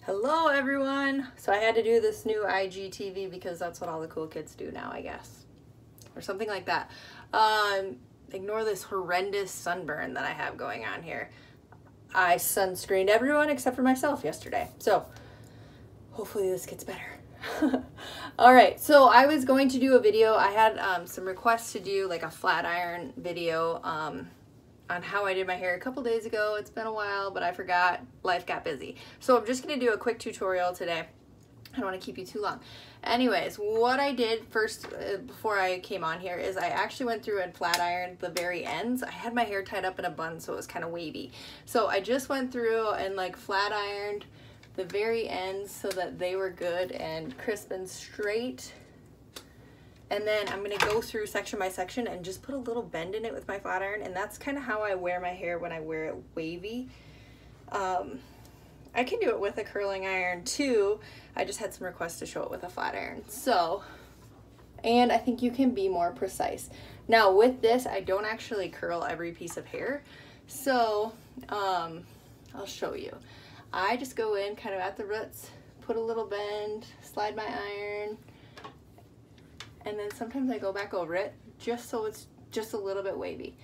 Hello everyone! So I had to do this new IGTV because that's what all the cool kids do now, I guess. Or something like that. Ignore this horrendous sunburn that I have going on here. I sunscreened everyone except for myself yesterday. So hopefully this gets better. Alright, so I was going to do a video. I had some requests to do like a flat iron video on how I did my hair a couple days ago. It's been a while, but I forgot. Life got busy. So I'm just going to do a quick tutorial today. I don't want to keep you too long. Anyways, what I did first before I came on here is I actually went through and flat ironed the very ends. I had my hair tied up in a bun, so it was kind of wavy. So I just went through and like flat ironed the very ends so that they were good and crisp and straight. And then I'm going to go through section by section and just put a little bend in it with my flat iron. And that's kind of how I wear my hair when I wear it wavy. I can do it with a curling iron too. I just had some requests to show it with a flat iron. So, and I think you can be more precise. Now with this, I don't actually curl every piece of hair. So, I'll show you. I just go in kind of at the roots, put a little bend, slide my iron, and then sometimes I go back over it just so it's just a little bit wavy.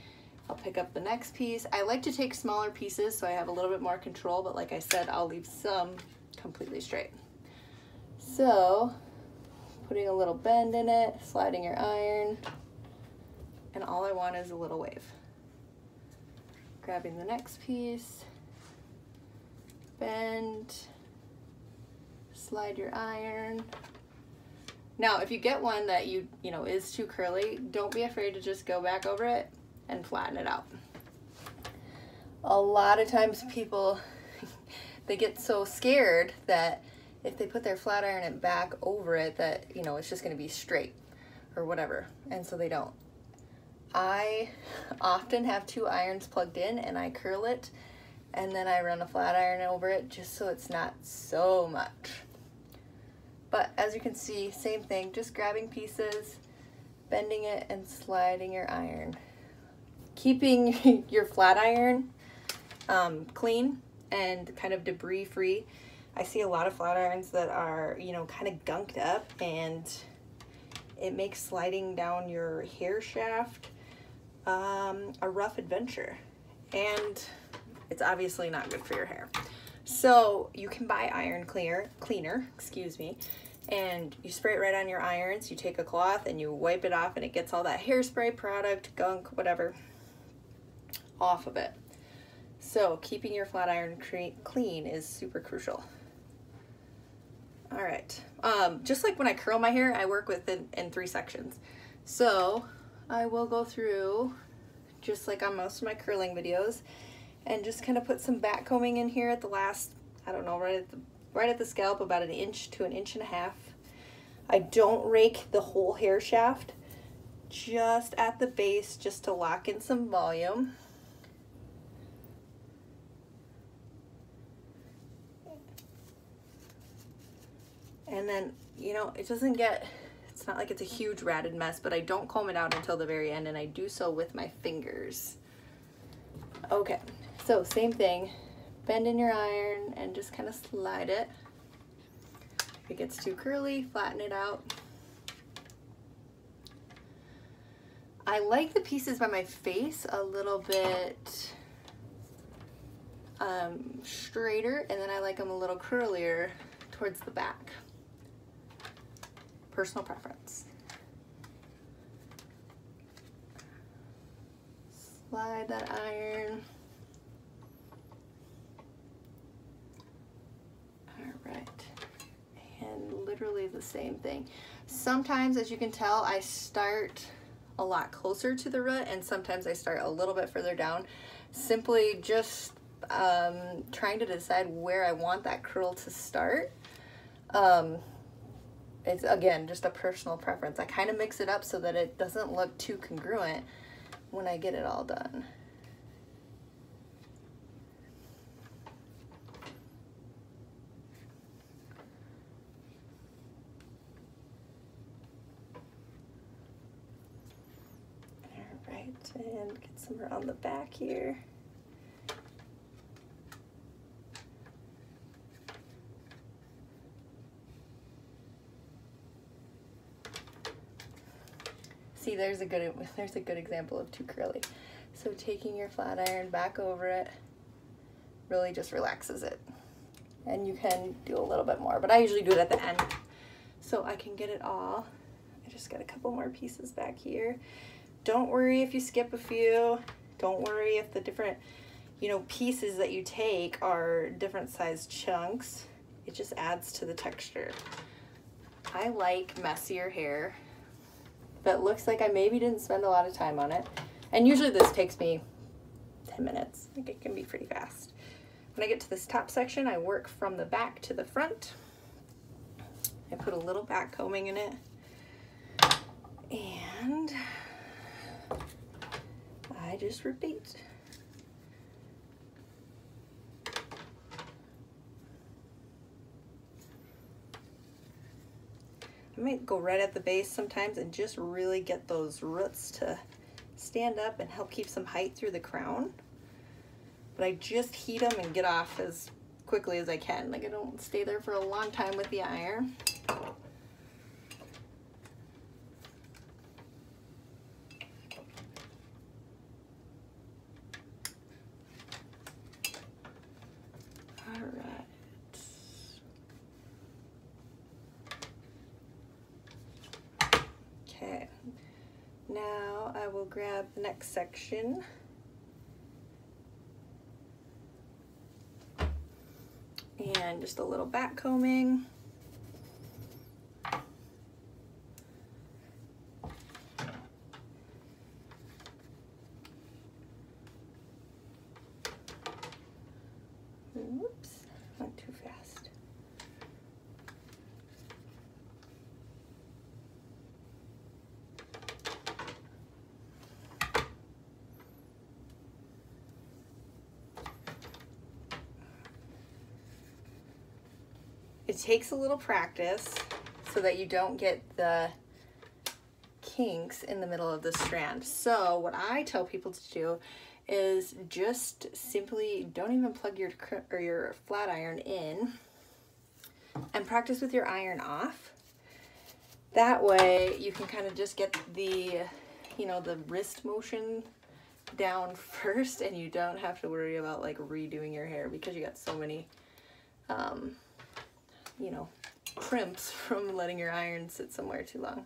I'll pick up the next piece. I like to take smaller pieces so I have a little bit more control, but like I said, I'll leave some completely straight. So, putting a little bend in it, sliding your iron, and all I want is a little wave. Grabbing the next piece, bend, slide your iron. Now, if you get one that you know is too curly, don't be afraid to just go back over it and flatten it out. A lot of times people, they get so scared that if they put their flat iron it back over it that, you know, it's just gonna be straight or whatever, and so they don't. I often have two irons plugged in and I curl it and then I run a flat iron over it just so it's not so much. But as you can see, same thing, just grabbing pieces, bending it, and sliding your iron. Keeping your flat iron clean and kind of debris free. I see a lot of flat irons that are, you know, kind of gunked up, and it makes sliding down your hair shaft a rough adventure. And it's obviously not good for your hair. So you can buy iron cleaner, excuse me, and you spray it right on your irons. You take a cloth and you wipe it off and it gets all that hairspray product, gunk, whatever, off of it. So keeping your flat iron clean is super crucial. All right, just like when I curl my hair, I work with it in 3 sections. So I will go through, just like on most of my curling videos, and just kind of put some back combing in here at the last, I don't know, right at the scalp, about 1 inch to 1.5 inches. I don't rake the whole hair shaft, just at the base, just to lock in some volume. And then, you know, it doesn't get, it's not like it's a huge ratted mess, but I don't comb it out until the very end, and I do so with my fingers. Okay. So same thing, bend in your iron and just kind of slide it. If it gets too curly, flatten it out. I like the pieces by my face a little bit straighter, and then I like them a little curlier towards the back. Personal preference. Slide that iron. Literally the same thing. Sometimes, as you can tell, I start a lot closer to the root, and sometimes I start a little bit further down, simply just trying to decide where I want that curl to start. It's, again, just a personal preference. I kind of mix it up so that it doesn't look too congruent when I get it all done. And get some around the back here. See, there's a good example of too curly. So taking your flat iron back over it really just relaxes it. And you can do a little bit more, but I usually do it at the end so I can get it all. I just got a couple more pieces back here. Don't worry if you skip a few. Don't worry if the different, you know, pieces that you take are different sized chunks. It just adds to the texture. I like messier hair that looks like I maybe didn't spend a lot of time on it. And usually this takes me 10 minutes. I think it can be pretty fast. When I get to this top section, I work from the back to the front. I put a little back combing in it. And I just repeat. I might go right at the base sometimes and just really get those roots to stand up and help keep some height through the crown. But I just heat them and get off as quickly as I can. Like, I don't stay there for a long time with the iron. All right. Okay. Now I will grab the next section. And just a little back combing. Whoops, went too fast. It takes a little practice so that you don't get the kinks in the middle of the strand. So what I tell people to do is just simply don't even plug your flat iron in and practice with your iron off. That way you can kind of just get the, you know, the wrist motion down first, and you don't have to worry about like redoing your hair because you got so many you know, crimps from letting your iron sit somewhere too long.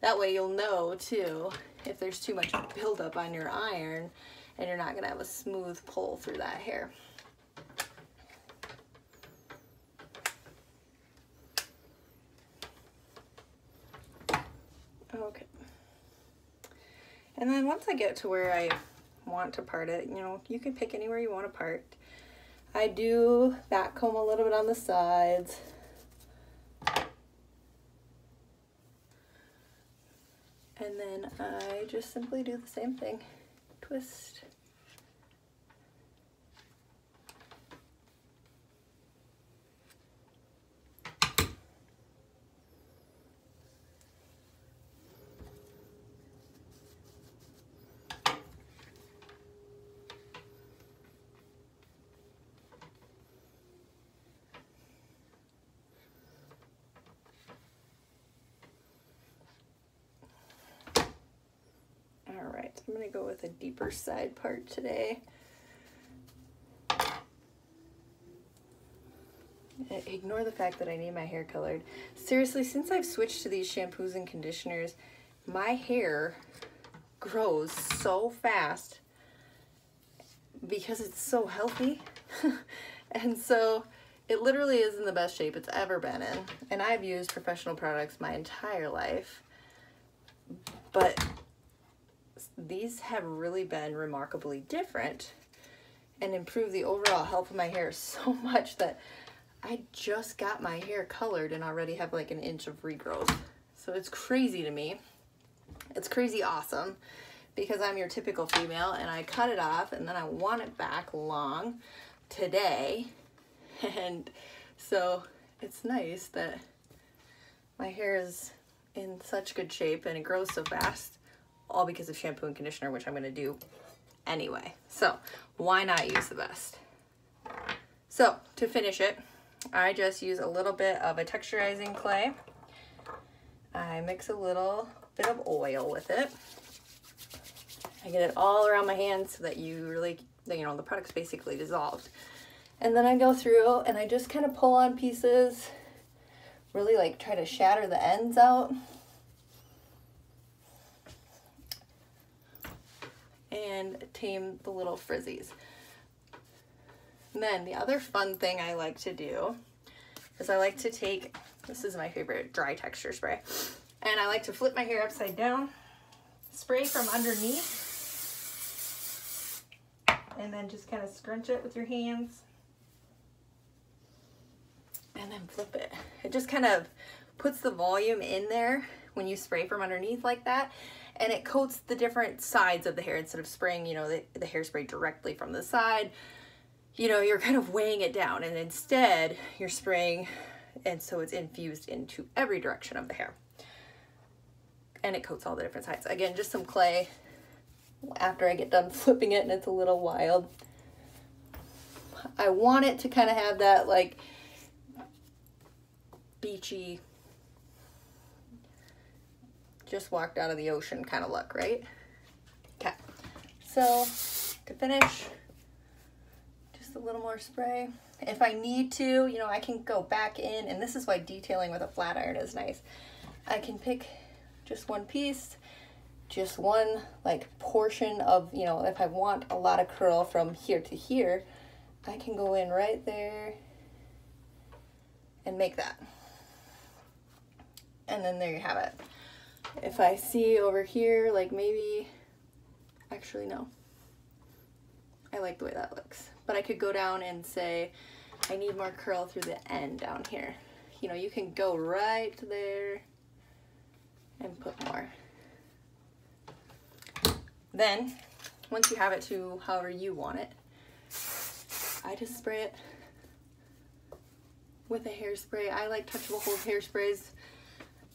That way you'll know too if there's too much buildup on your iron and you're not gonna have a smooth pull through that hair. Okay. And then once I get to where I want to part it, you know, you can pick anywhere you want to part. I do back comb a little bit on the sides. And then I just simply do the same thing. Twist. All right, I'm gonna go with a deeper side part today. Ignore the fact that I need my hair colored. Seriously, since I've switched to these shampoos and conditioners, my hair grows so fast because it's so healthy. And so it literally is in the best shape it's ever been in. And I've used professional products my entire life, but these have really been remarkably different and improved the overall health of my hair so much that I just got my hair colored and already have like an inch of regrowth. So it's crazy to me. It's crazy awesome because I'm your typical female and I cut it off and then I want it back long today. And so it's nice that my hair is in such good shape and it grows so fast, all because of shampoo and conditioner, which I'm going to do anyway. So why not use the best? So to finish it, I just use a little bit of a texturizing clay. I mix a little bit of oil with it. I get it all around my hands so that you really, you know, the product's basically dissolved. And then I go through and I just kind of pull on pieces, really like try to shatter the ends out. And tame the little frizzies. And then the other fun thing I like to do is I like to take, this is my favorite dry texture spray, and I like to flip my hair upside down, spray from underneath, and then just kind of scrunch it with your hands, and then flip it. It just kind of puts the volume in there when you spray from underneath like that, and it coats the different sides of the hair instead of spraying, you know, the hairspray directly from the side. You know, you're kind of weighing it down, and instead you're spraying, and so it's infused into every direction of the hair. And it coats all the different sides. Again, just some clay after I get done flipping it and it's a little wild. I want it to kind of have that like beachy, just walked out of the ocean kind of look, right? Okay, so to finish, a little more spray. If I need to, you know, I can go back in, and this is why detailing with a flat iron is nice. I can pick just one piece, just one like portion of, you know, if I want a lot of curl from here to here, I can go in right there and make that. And then there you have it. If I see over here, like maybe, actually no, I like the way that looks. But I could go down and say, I need more curl through the end down here. You know, you can go right there and put more. Then, once you have it to however you want it, I just spray it with a hairspray. I like touchable hold hairsprays.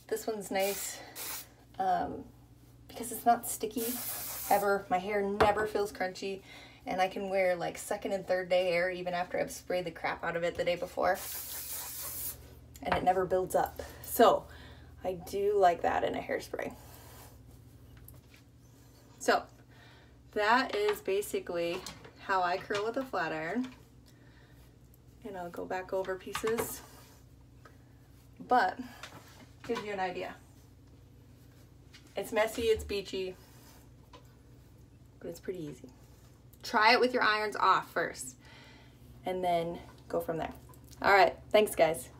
This one's nice because it's not sticky ever. My hair never feels crunchy. And I can wear like second and third day hair even after I've sprayed the crap out of it the day before. And it never builds up. So I do like that in a hairspray. So that is basically how I curl with a flat iron. And I'll go back over pieces. But gives you an idea. It's messy, it's beachy, but it's pretty easy. Try it with your irons off first, and then go from there. All right, thanks guys.